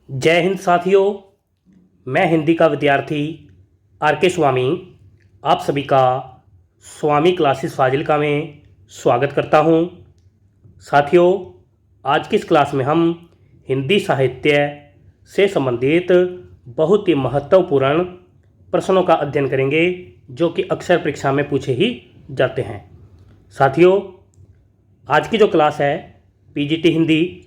जय हिंद साथियों। मैं हिंदी का विद्यार्थी आर.के. स्वामी आप सभी का स्वामी क्लासेस फाजिल्का में स्वागत करता हूं। साथियों, आज की इस क्लास में हम हिंदी साहित्य से संबंधित बहुत ही महत्वपूर्ण प्रश्नों का अध्ययन करेंगे जो कि अक्सर परीक्षा में पूछे ही जाते हैं। साथियों, आज की जो क्लास है पीजीटी हिंदी,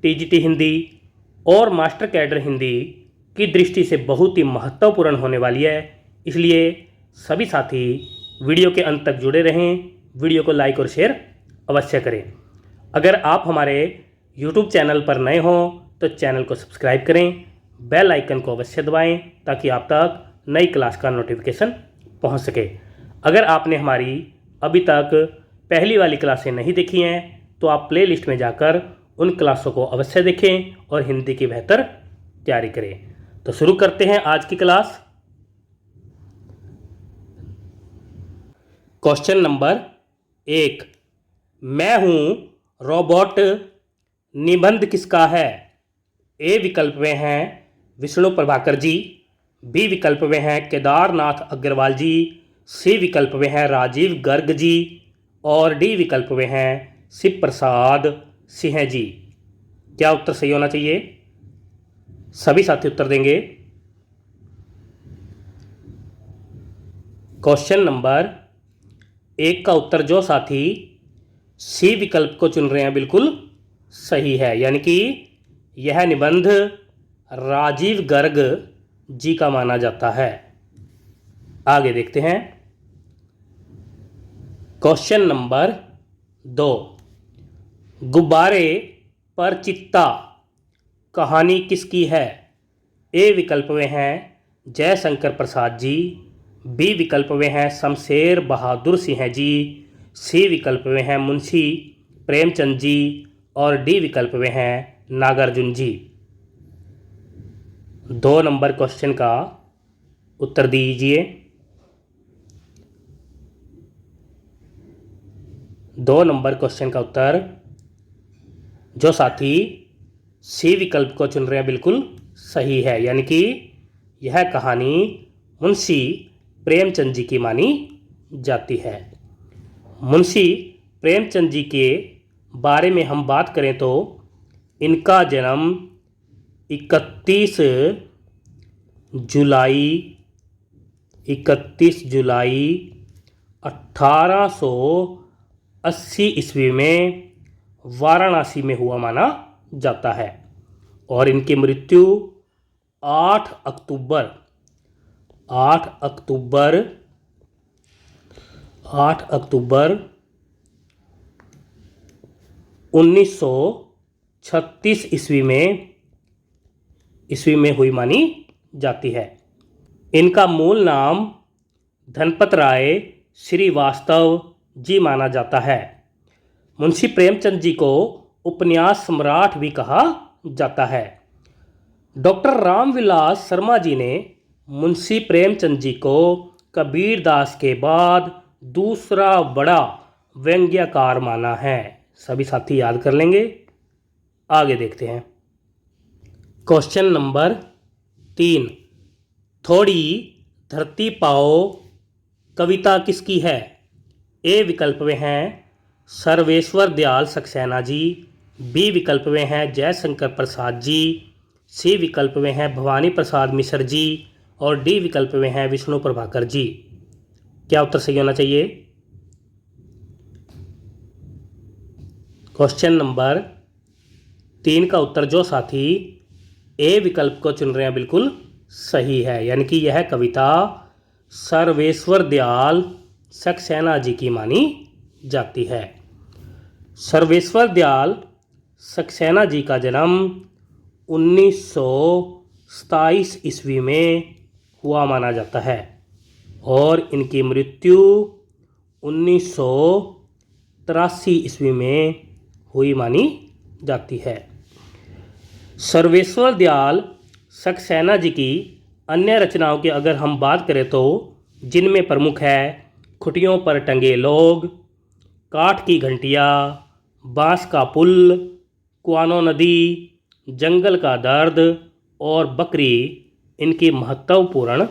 टीजीटी हिंदी और मास्टर कैडर हिंदी की दृष्टि से बहुत ही महत्वपूर्ण होने वाली है, इसलिए सभी साथी वीडियो के अंत तक जुड़े रहें। वीडियो को लाइक और शेयर अवश्य करें। अगर आप हमारे YouTube चैनल पर नए हों तो चैनल को सब्सक्राइब करें, बेल आइकन को अवश्य दबाएं ताकि आप तक नई क्लास का नोटिफिकेशन पहुंच सके। अगर आपने हमारी अभी तक पहली वाली क्लासें नहीं देखी हैं तो आप प्लेलिस्ट में जाकर उन क्लासों को अवश्य देखें और हिंदी की बेहतर तैयारी करें। तो शुरू करते हैं आज की क्लास। क्वेश्चन नंबर 1, मैं हूं रोबोट निबंध किसका है? ए विकल्प में हैं विष्णु प्रभाकर जी, बी विकल्प में हैं केदारनाथ अग्रवाल जी, सी विकल्प में हैं राजीव गर्ग जी और डी विकल्प में हैं शिव प्रसाद सिंह जी। क्या उत्तर सही होना चाहिए? सभी साथी उत्तर देंगे। क्वेश्चन नंबर 1 का उत्तर जो साथी सी विकल्प को चुन रहे हैं बिल्कुल सही है, यानी कि यह निबंध राजीव गर्ग जी का माना जाता है। आगे देखते हैं। क्वेश्चन नंबर 2, गुब्बारे पर चित्ता कहानी किसकी है? ए विकल्प में हैं जयशंकर प्रसाद जी, बी विकल्प में हैं शमशेर बहादुर सिंह जी, सी विकल्प में हैं मुंशी प्रेमचंद जी और डी विकल्प में हैं नागार्जुन जी। 2 नंबर क्वेश्चन का उत्तर दीजिए। 2 नंबर क्वेश्चन का उत्तर जो साथी सी विकल्प को चुन रहे हैं बिल्कुल सही है, यानी कि यह कहानी मुंशी प्रेमचंद जी की मानी जाती है। मुंशी प्रेमचंद जी के बारे में हम बात करें तो इनका जन्म 31 जुलाई 1880 ईस्वी में वाराणसी में हुआ माना जाता है और इनकी मृत्यु 8 अक्टूबर 1936 ईस्वी में हुई मानी जाती है। इनका मूल नाम धनपत राय श्रीवास्तव जी माना जाता है। मुंशी प्रेमचंद जी को उपन्यास सम्राट भी कहा जाता है। डॉक्टर रामविलास शर्मा जी ने मुंशी प्रेमचंद जी को कबीरदास के बाद दूसरा बड़ा व्यंग्यकार माना है। सभी साथी याद कर लेंगे। आगे देखते हैं। क्वेश्चन नंबर 3, थोड़ी धरती पाओ कविता किसकी है? ए विकल्प में हैं सर्वेश्वर दयाल सक्सेना जी, बी विकल्प में हैं जयशंकर प्रसाद जी, सी विकल्प में हैं भवानी प्रसाद मिश्र जी और डी विकल्प में हैं विष्णु प्रभाकर जी। क्या उत्तर सही होना चाहिए? क्वेश्चन नंबर 3 का उत्तर जो साथी ए विकल्प को चुन रहे हैं बिल्कुल सही है, यानी कि यह कविता सर्वेश्वर दयाल सक्सेना जी की मानी जाती है। सर्वेश्वर दयाल सक्सेना जी का जन्म 1927 ईस्वी में हुआ माना जाता है और इनकी मृत्यु 1983 ईस्वी में हुई मानी जाती है। सर्वेश्वर दयाल सक्सेना जी की अन्य रचनाओं की अगर हम बात करें तो जिनमें प्रमुख है खुटियों पर टंगे लोग, काठ की घंटिया, बांस का पुल, कुआनो नदी, जंगल का दर्द और बकरी इनकी महत्वपूर्ण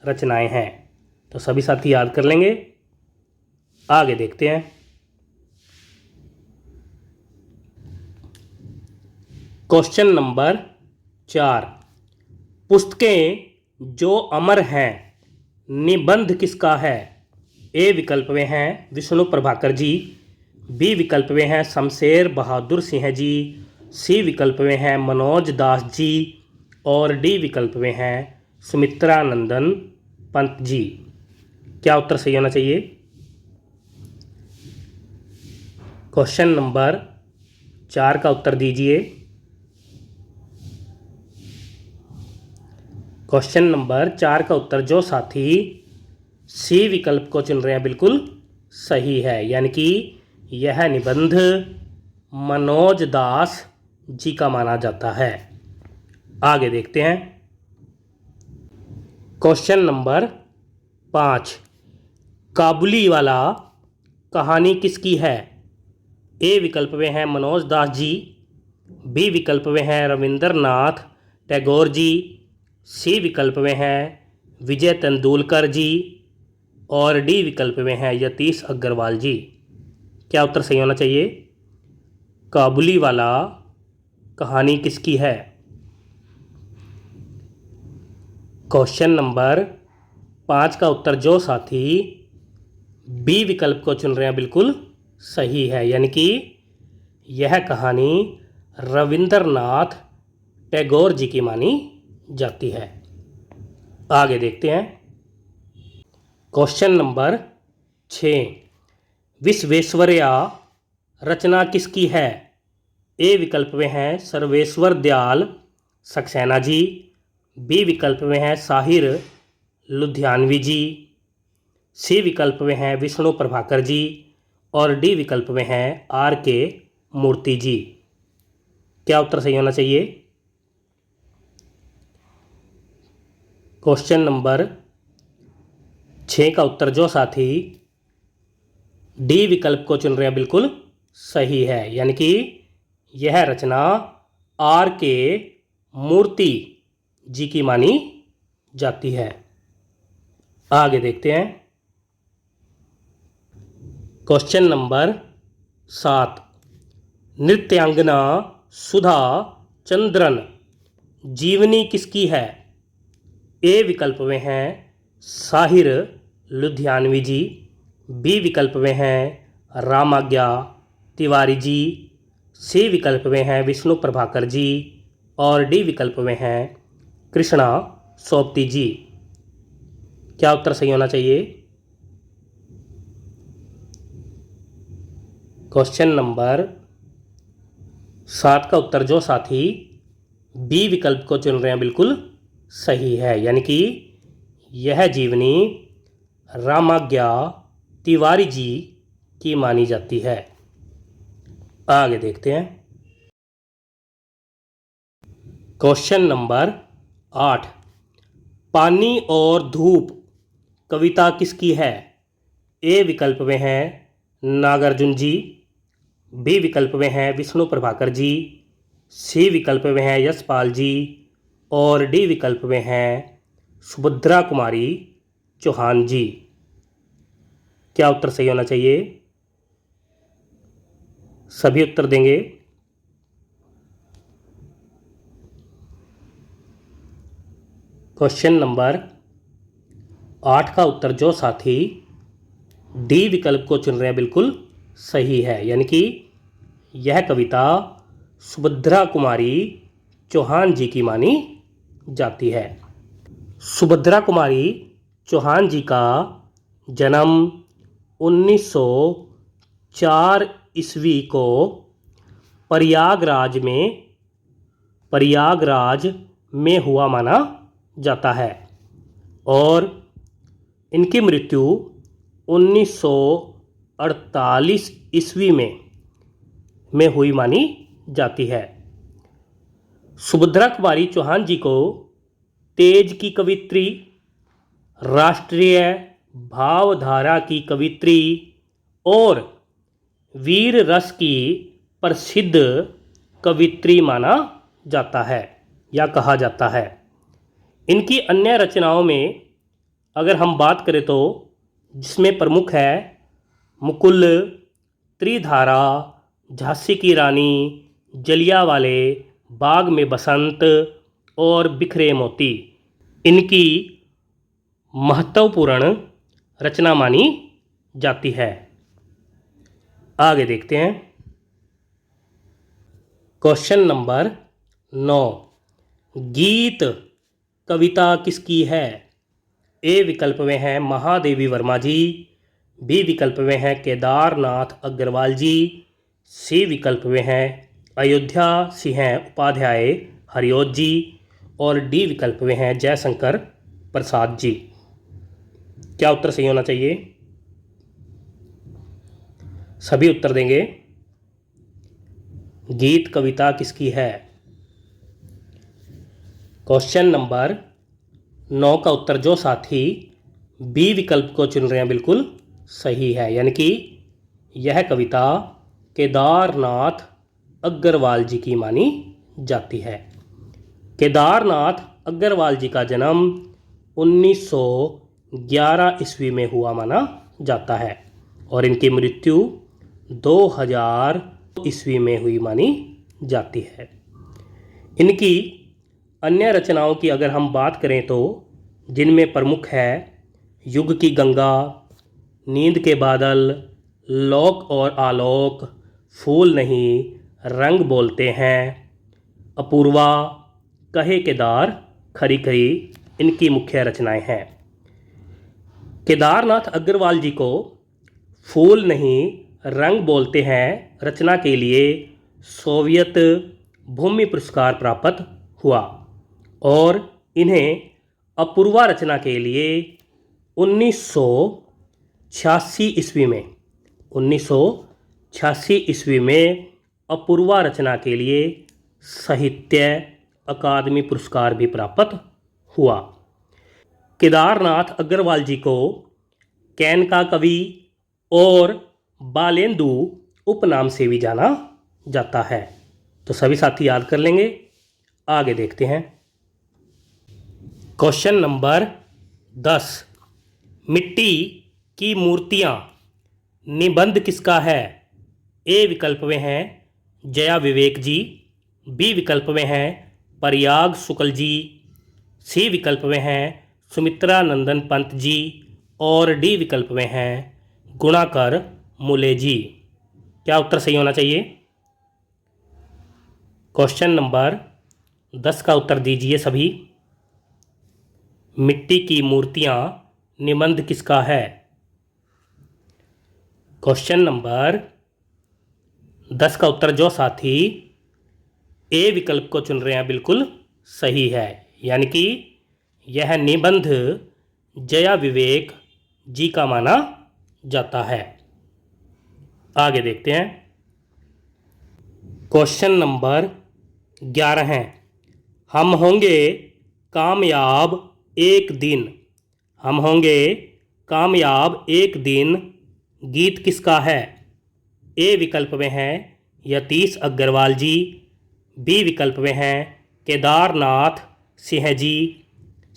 रचनाएं हैं। तो सभी साथी याद कर लेंगे। आगे देखते हैं। क्वेश्चन नंबर 4, पुस्तकें जो अमर हैं निबंध किसका है? ए विकल्प में हैं विष्णु प्रभाकर जी, बी विकल्प में हैं शमशेर बहादुर सिंह जी, सी विकल्प में हैं मनोज दास जी और डी विकल्प में हैं सुमित्रा नंदन पंत जी। क्या उत्तर सही होना चाहिए? क्वेश्चन नंबर 4 का उत्तर दीजिए। क्वेश्चन नंबर 4 का उत्तर जो साथी सी विकल्प को चुन रहे हैं बिल्कुल सही है, यानी कि यह निबंध मनोज दास जी का माना जाता है। आगे देखते हैं। क्वेश्चन नंबर 5, काबुली वाला कहानी किसकी है? ए विकल्प में है मनोज दास जी, बी विकल्प में है रविंद्रनाथ टैगोर जी, सी विकल्प में है विजय तेंदुलकर जी और डी विकल्प में है यतीश अग्रवाल जी। क्या उत्तर सही होना चाहिए? काबुली वाला कहानी किसकी है? क्वेश्चन नंबर 5 का उत्तर जो साथी बी विकल्प को चुन रहे हैं बिल्कुल सही है, यानी कि यह कहानी रविंद्रनाथ टैगोर जी की मानी जाती है। आगे देखते हैं। क्वेश्चन नंबर 6, विश्वेश्वरैया रचना किसकी है? ए विकल्प में है सर्वेश्वर दयाल सक्सेना जी, बी विकल्प में है साहिर लुधियानवी जी, सी विकल्प में है विष्णु प्रभाकर जी और डी विकल्प में है R.K. मूर्ति जी। क्या उत्तर सही होना चाहिए? क्वेश्चन नंबर 6 का उत्तर जो साथी डी विकल्प को चुन रहे हैं बिल्कुल सही है, यानी कि यह रचना R.K. मूर्ति जी की मानी जाती है। आगे देखते हैं। क्वेश्चन नंबर 7, नृत्यांगना सुधा चंद्रन जीवनी किसकी है? ए विकल्प में है साहिर लुधियानवी जी, बी विकल्प में है रामाज्ञा तिवारी जी, सी विकल्प में है विष्णु प्रभाकर जी और डी विकल्प में है कृष्णा सोपती जी। क्या उत्तर सही होना चाहिए? क्वेश्चन नंबर 7 का उत्तर जो साथी बी विकल्प को चुन रहे हैं बिल्कुल सही है, यानी कि यह जीवनी रामाज्ञा तिवारी जी की मानी जाती है। आगे देखते हैं। क्वेश्चन नंबर 8, पानी और धूप कविता किसकी है? ए विकल्प में है नागार्जुन जी, बी विकल्प में है विष्णु प्रभाकर जी, सी विकल्प में है यशपाल जी और डी विकल्प में है सुभद्रा कुमारी चौहान जी। क्या उत्तर सही होना चाहिए? सभी उत्तर देंगे। क्वेश्चन नंबर 8 का उत्तर जो साथी डी विकल्प को चुन रहे हैं बिल्कुल सही है, यानी कि यह कविता सुभद्रा कुमारी चौहान जी की मानी जाती है। सुभद्रा कुमारी चौहान जी का जन्म 1904 ईस्वी को प्रयागराज में हुआ माना जाता है और इनकी मृत्यु 1948 ईस्वी में हुई मानी जाती है। सुभद्रा कुमारी चौहान जी को तेज की कवित्री, राष्ट्रीय भावधारा की कवित्री और वीर रस की प्रसिद्ध कवित्री माना जाता है। या कहा जाता है। इनकी अन्य रचनाओं में अगर हम बात करें तो जिसमें प्रमुख है मुकुल, त्रिधारा, झांसी की रानी, जलियांवाले बाग में बसंत और बिखरे मोती इनकी महत्वपूर्ण रचना मानी जाती है। आगे देखते हैं। क्वेश्चन नंबर 9, गीत कविता किसकी है? ए विकल्प में है महादेवी वर्मा जी, बी विकल्प में है केदारनाथ अग्रवाल जी, सी विकल्प में है अयोध्या सिंह उपाध्याय हरिओत जी और डी विकल्प में है जयशंकर प्रसाद जी। क्या उत्तर सही होना चाहिए? सभी उत्तर देंगे। गीत कविता किसकी है? क्वेश्चन नंबर 9 का उत्तर जो साथी बी विकल्प को चुन रहे हैं बिल्कुल सही है, यानी कि यह कविता केदारनाथ अग्रवाल जी की मानी जाती है। केदारनाथ अग्रवाल जी का जन्म 1911 ईस्वी में हुआ माना जाता है और इनकी मृत्यु 2000 ईस्वी में हुई मानी जाती है। इनकी अन्य रचनाओं की अगर हम बात करें तो जिनमें प्रमुख है युग की गंगा, नींद के बादल, लोक और आलोक, फूल नहीं रंग बोलते हैं, अपूर्वा, कहे केदार, खरी खरी इनकी मुख्य रचनाएं हैं। केदारनाथ अग्रवाल जी को फूल नहीं रंग बोलते हैं रचना के लिए सोवियत भूमि पुरस्कार प्राप्त हुआ और इन्हें अपूर्वा रचना के लिए 1986 ईस्वी में अपूर्वा रचना के लिए साहित्य अकादमी पुरस्कार भी प्राप्त हुआ। केदारनाथ अग्रवाल जी को कैन का कवि और बालेंदु उपनाम से भी जाना जाता है। तो सभी साथी याद कर लेंगे। आगे देखते हैं। क्वेश्चन नंबर 10, मिट्टी की मूर्तियाँ निबंध किसका है? ए विकल्प में है जया विवेक जी, बी विकल्प में है प्रयाग शुक्ल जी, सी विकल्प में है सुमित्रा नंदन पंत जी और डी विकल्प में है गुणाकर मुले जी। क्या उत्तर सही होना चाहिए? क्वेश्चन नंबर 10 का उत्तर दीजिए सभी। मिट्टी की मूर्तियाँ निबंध किसका है? क्वेश्चन नंबर 10 का उत्तर जो साथी ए विकल्प को चुन रहे हैं बिल्कुल सही है, यानी कि यह निबंध जया विवेक जी का माना जाता है। आगे देखते हैं। क्वेश्चन नंबर 11 है, हम होंगे कामयाब एक दिन। हम होंगे कामयाब एक दिन गीत किसका है? ए विकल्प में है यतीश अग्रवाल जी, बी विकल्प में है केदारनाथ सिंह जी,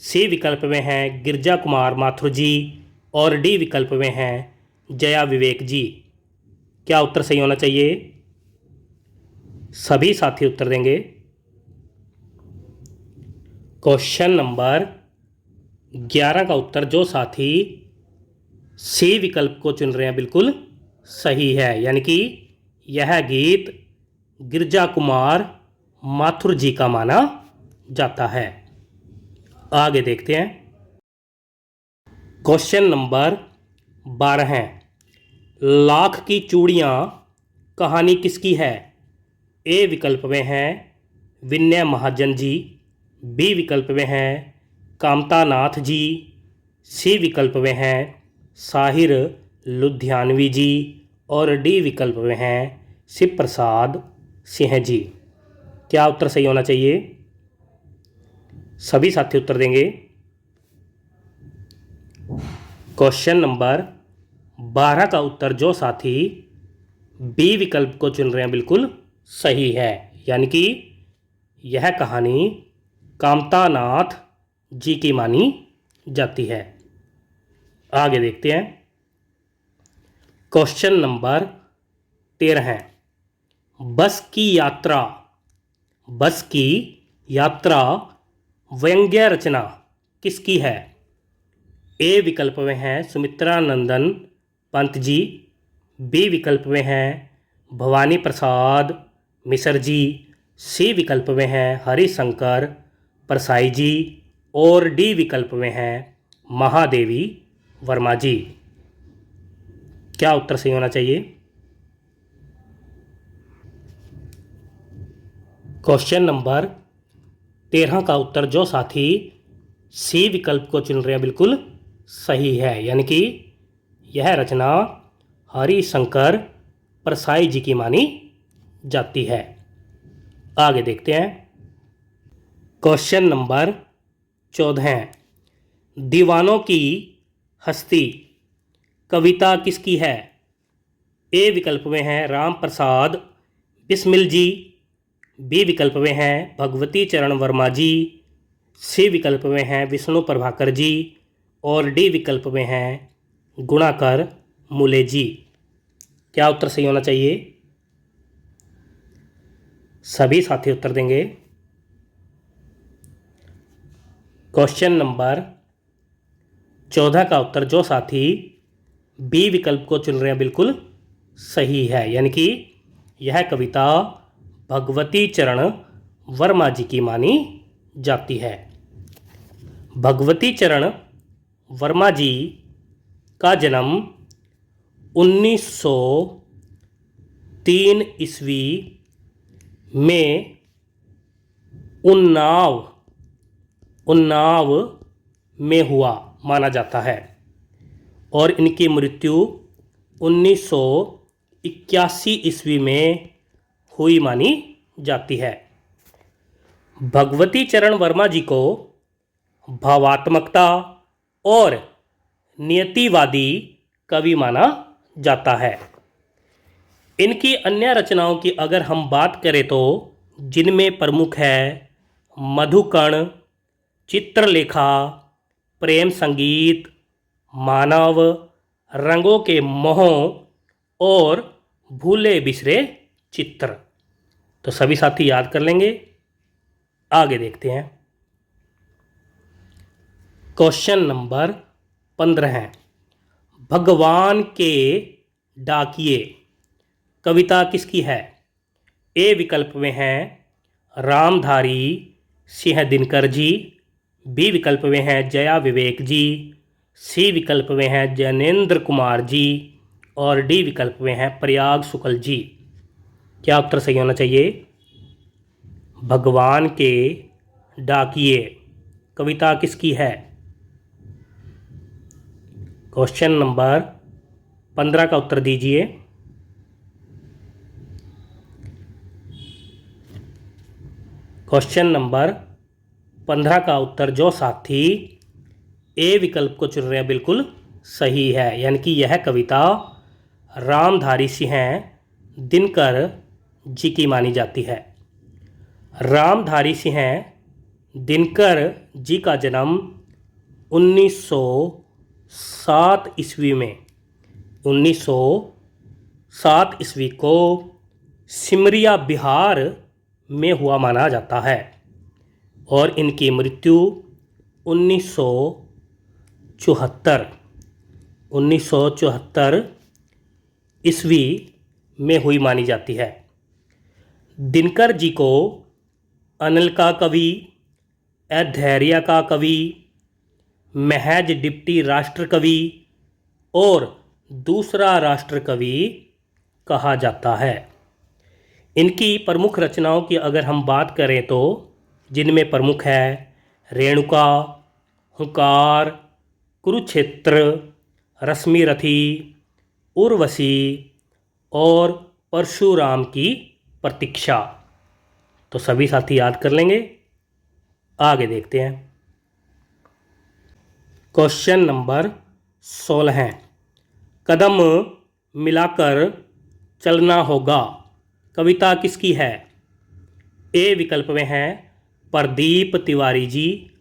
सी विकल्प में है गिरजा कुमार माथुर जी और डी विकल्प में है जया विवेक जी। क्या उत्तर सही होना चाहिए? सभी साथी उत्तर देंगे। क्वेश्चन नंबर 11 का उत्तर जो साथी सी विकल्प को चुन रहे हैं बिल्कुल सही है, यानी कि यह गीत गिरजा कुमार माथुर जी का माना जाता है। आगे देखते हैं। क्वेश्चन नंबर 12 है, लाख की चूड़ियाँ कहानी किसकी है? ए विकल्प में है विनय महाजन जी, बी विकल्प में है कामता नाथ जी, सी विकल्प में है साहिर लुधियानवी जी और डी विकल्प में है शिव प्रसाद सिंह जी। क्या उत्तर सही होना चाहिए? सभी साथी उत्तर देंगे। क्वेश्चन नंबर 12 का उत्तर जो साथी बी विकल्प को चुन रहे हैं बिल्कुल सही है, यानी कि यह कहानी कामतानाथ जी की मानी जाती है। आगे देखते हैं। क्वेश्चन नंबर 13 है। बस की यात्रा व्यंग्य रचना किसकी है? ए विकल्प में है सुमित्रा नंदन पंत जी, बी विकल्प में है भवानी प्रसाद मिश्र जी, सी विकल्प में है हरिशंकर परसाई जी और डी विकल्प में है महादेवी वर्मा जी। क्या उत्तर सही होना चाहिए? क्वेश्चन नंबर 13 का उत्तर जो साथी सी विकल्प को चुन रहे हैं बिल्कुल सही है, यानी कि यह रचना हरिशंकर परसाई जी की मानी जाती है। आगे देखते हैं। Question number 14। दीवानों की हस्ती कविता किसकी है? ए विकल्प में है राम प्रसाद बिस्मिल जी, बी विकल्प में है भगवती चरण वर्मा जी, सी विकल्प में है विष्णु प्रभाकर जी और डी विकल्प में है गुणाकर मूले जी। क्या उत्तर सही होना चाहिए? सभी साथी उत्तर देंगे। क्वेश्चन नंबर 14 का उत्तर जो साथी बी विकल्प को चुन रहे हैं बिल्कुल सही है, यानी कि यह कविता भगवती चरण वर्मा जी की मानी जाती है। भगवती चरण वर्मा जी का जन्म 1903 ईस्वी में उन्नाव में हुआ माना जाता है और इनकी मृत्यु 1981 ईस्वी में हुई मानी जाती है। भगवती चरण वर्मा जी को भावात्मकता और नियतिवादी कवि माना जाता है। इनकी अन्य रचनाओं की अगर हम बात करें तो जिनमें प्रमुख है मधुकण, चित्रलेखा, प्रेम संगीत, मानव, रंगों के मोह और भूले बिसरे चित्र। तो सभी साथी याद कर लेंगे। आगे देखते हैं। क्वेश्चन नंबर 15 है। भगवान के डाकिए कविता किसकी है? ए विकल्प में है रामधारी सिंह दिनकर जी, बी विकल्प में है जया विवेक जी, सी विकल्प में है जैनेन्द्र कुमार जी और डी विकल्प में है प्रयाग शुक्ल जी। क्या उत्तर सही होना चाहिए? भगवान के डाकिए कविता किसकी है? क्वेश्चन नंबर 15 का उत्तर दीजिए। क्वेश्चन नंबर 15 का उत्तर जो साथी ए विकल्प को चुन रहे हैं बिल्कुल सही है, यानी कि यह कविता रामधारी सिंह दिनकर जी की मानी जाती है। रामधारी सिंह दिनकर जी का जन्म 1907 ईस्वी को सिमरिया बिहार में हुआ माना जाता है और इनकी मृत्यु 1974 ईस्वी में हुई मानी जाती है। दिनकर जी को अनिल का कवि, अधैर्य का कवि, महज डिप्टी राष्ट्र कवि और दूसरा राष्ट्र कवि कहा जाता है। इनकी प्रमुख रचनाओं की अगर हम बात करें तो जिनमें प्रमुख है रेणुका, हुंकार, कुरुक्षेत्र, रश्मिरथी, उर्वशी और परशुराम की प्रतीक्षा। तो सभी साथी याद कर लेंगे। आगे देखते हैं। क्वेश्चन नंबर 16 है। कदम मिलाकर चलना होगा कविता किसकी है? ए विकल्प में है प्रदीप तिवारी जी।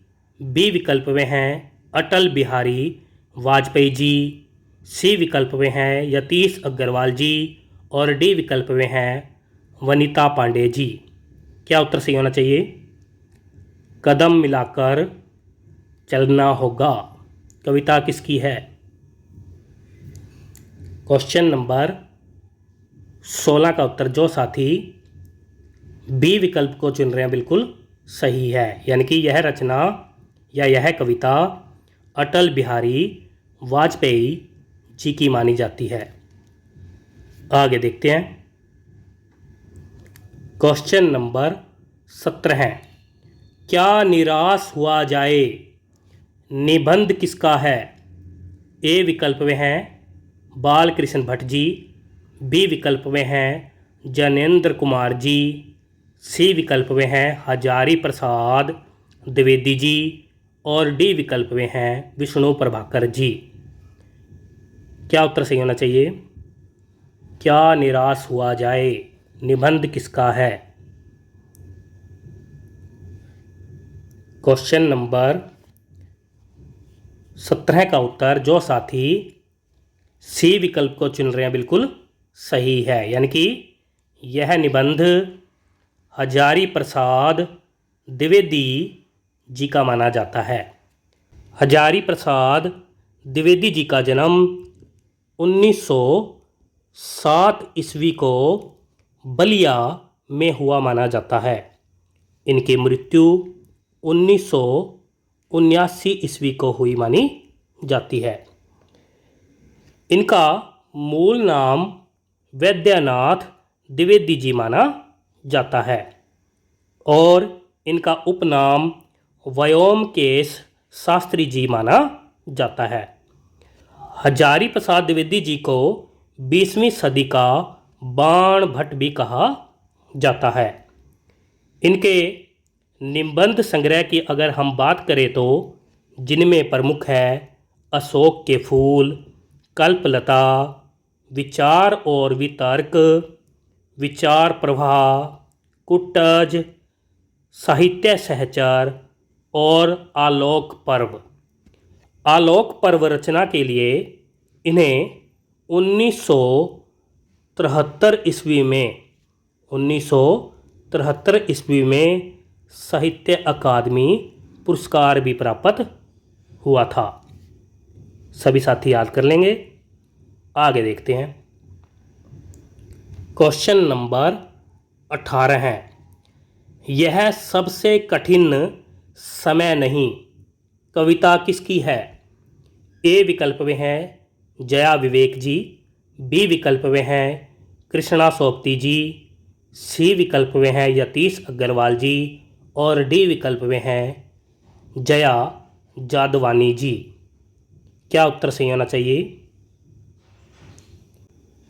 बी विकल्प में हैं अटल बिहारी वाजपेयी जी। सी विकल्प में हैं यतीश अग्रवाल जी। और डी विकल्प में हैं वनीता पांडे जी। क्या उत्तर सही होना चाहिए? कदम मिलाकर चलना होगा कविता किसकी है? क्वेश्चन नंबर 16 का उत्तर जो साथी बी विकल्प को चुन रहे हैं बिल्कुल सही है, यानी कि यह रचना या यह कविता अटल बिहारी वाजपेयी जी की मानी जाती है। आगे देखते हैं। क्वेश्चन नंबर 17 है, क्या निराश हुआ जाए निबंध किसका है? ए विकल्प में हैं बाल कृष्ण भट्ट जी। बी विकल्प में हैं जैनेन्द्र कुमार जी। सी विकल्प में हैं हजारी प्रसाद द्विवेदी जी। और डी विकल्प में हैं विष्णु प्रभाकर जी। क्या उत्तर सही होना चाहिए? क्या निराश हुआ जाए निबंध किसका है? क्वेश्चन नंबर 17 का उत्तर जो साथी सी विकल्प को चुन रहे हैं बिल्कुल सही है, यानी कि यह निबंध हजारी प्रसाद द्विवेदी जी का माना जाता है। हजारी प्रसाद द्विवेदी जी का जन्म 1907 ईस्वी को बलिया में हुआ माना जाता है। इनकी मृत्यु 1979 ईस्वी को हुई मानी जाती है। इनका मूल नाम वैद्यनाथ द्विवेदी जी माना जाता है और इनका उपनाम व्योमकेश शास्त्री जी माना जाता है। हजारी प्रसाद द्विवेदी जी को 20वीं सदी का बाण भट्ट भी कहा जाता है। इनके निबंध संग्रह की अगर हम बात करें तो जिनमें प्रमुख है अशोक के फूल, कल्पलता, विचार और वितर्क, विचार प्रवाह, कुटज, साहित्य सहचर और आलोक पर्व। आलोक पर्व रचना के लिए इन्हें 1973 ईस्वी में साहित्य अकादमी पुरस्कार भी प्राप्त हुआ था। सभी साथी याद कर लेंगे। आगे देखते हैं। क्वेश्चन नंबर 18 है, यह सबसे कठिन समय नहीं कविता किसकी है? ए विकल्प में है जया विवेक जी। बी विकल्प में है कृष्णा सोपती जी। सी विकल्प में है यतीश अग्रवाल जी। और डी विकल्प में है जया जादवानी जी। क्या उत्तर सही होना चाहिए?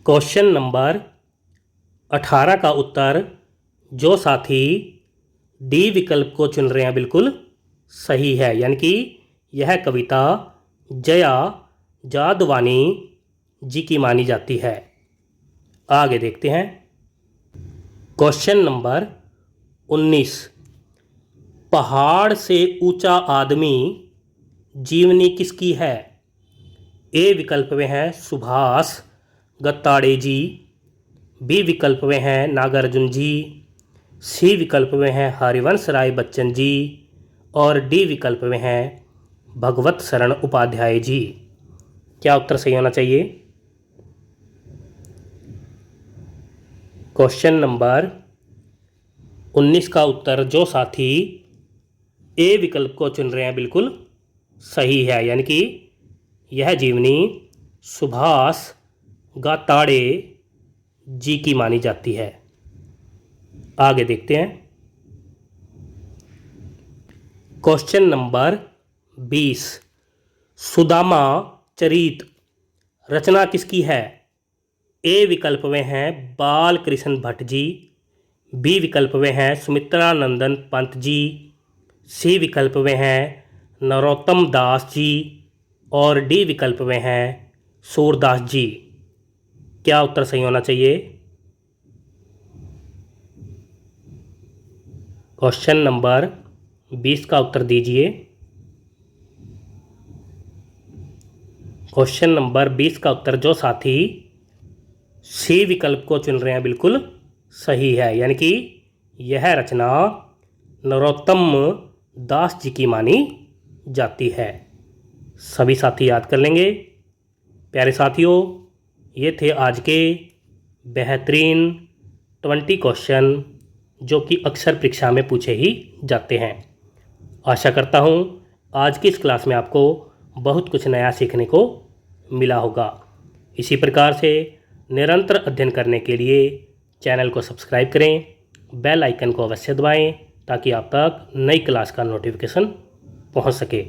क्वेश्चन नंबर 18 का उत्तर जो साथी डी विकल्प को चुन रहे हैं बिल्कुल सही है, यानी कि यह कविता जया जादवानी जी की मानी जाती है। आगे देखते हैं। क्वेश्चन नंबर 19, पहाड़ से ऊंचा आदमी जीवनी किसकी है? ए विकल्प में है सुभाष गत्ताड़े जी। बी विकल्प में है नागार्जुन जी। सी विकल्प में है हरिवंश राय बच्चन जी। और डी विकल्प में है भगवत शरण उपाध्याय जी। क्या उत्तर सही होना चाहिए? क्वेश्चन नंबर 19 का उत्तर जो साथी ए विकल्प को चुन रहे हैं बिल्कुल सही है, यानी कि यह जीवनी सुभाष गाताड़े जी की मानी जाती है। आगे देखते हैं। क्वेश्चन नंबर 20, सुदामा चरित रचना किसकी है? ए विकल्प में हैं बाल कृष्ण भट्ट जी। बी विकल्प में हैं सुमित्रा नंदन पंत जी। सी विकल्प में हैं नरोत्तम दास जी। और डी विकल्प में हैं सूरदास जी। क्या उत्तर सही होना चाहिए? क्वेश्चन नंबर 20 का उत्तर दीजिए। क्वेश्चन नंबर 20 का उत्तर जो साथी सी विकल्प को चुन रहे हैं बिल्कुल सही है, यानी कि यह रचना नरोत्तम दास जी की मानी जाती है। सभी साथी याद कर लेंगे। प्यारे साथियों, ये थे आज के बेहतरीन 20 क्वेश्चन जो कि अक्सर परीक्षा में पूछे ही जाते हैं। आशा करता हूँ आज की इस क्लास में आपको बहुत कुछ नया सीखने को मिला होगा। इसी प्रकार से निरंतर अध्ययन करने के लिए चैनल को सब्सक्राइब करें, बेल आइकन को अवश्य दबाएं ताकि आप तक नई क्लास का नोटिफिकेशन पहुंच सके।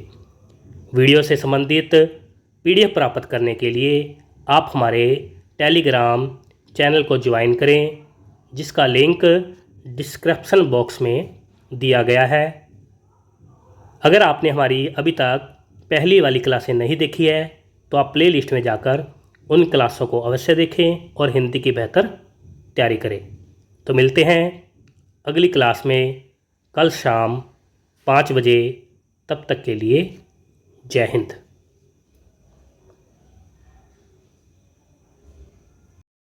वीडियो से संबंधित PDF प्राप्त करने के लिए आप हमारे टेलीग्राम चैनल को ज्वाइन करें, जिसका लिंक डिस्क्रिप्शन बॉक्स में दिया गया है। अगर आपने हमारी अभी तक पहली वाली क्लासें नहीं देखी है तो आप प्लेलिस्ट में जाकर उन क्लासों को अवश्य देखें और हिंदी की बेहतर तैयारी करें। तो मिलते हैं अगली क्लास में कल शाम 5 बजे। तब तक के लिए जय हिंद।